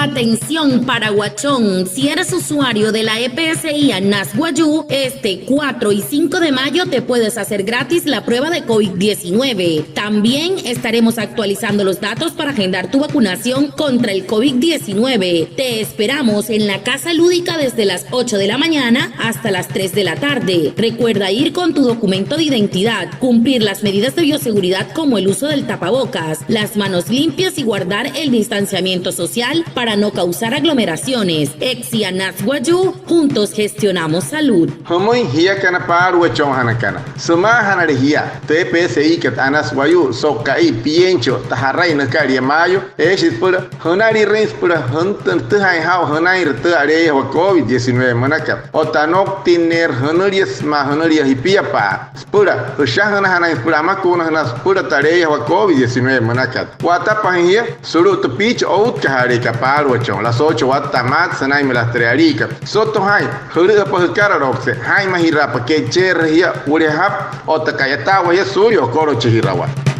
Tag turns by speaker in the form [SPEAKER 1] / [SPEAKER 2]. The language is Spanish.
[SPEAKER 1] Atención Paraguachón, si eres usuario de la EPSI ANAS Guayú, este 4 y 5 de mayo te puedes hacer gratis la prueba de COVID-19. También estaremos actualizando los datos para agendar tu vacunación contra el COVID-19. Te esperamos en la Casa Lúdica desde las 8 de la mañana hasta las 3 de la tarde. Recuerda ir con tu documento de identidad, cumplir las medidas de bioseguridad como el uso del tapabocas, las manos limpias y guardar el distanciamiento social para no causar aglomeraciones. EPSI ANAS Guayú, juntos gestionamos salud.
[SPEAKER 2] Homoy hiya kana paru chong hanakana. Suma hanarihia. TPSI kat ANAS Guayú sokai piencho taharai nakari mayo. Eshit pura honari reins pura huntan tuhai hau honai rtu are wa COVID-19 manaka. Otanok tiner honorias ma honoria hipia pa. Pura ushahana hanai pura makuna hanas pura tare wa COVID-19 manaka. Watapa hiya suru tu pitch out kahari kapa las 8 watamat sanay milastriarica soto hay hurida pues cararoxe hay mahirapa que cherria urehap o takayata wa suyo koro chihirawa.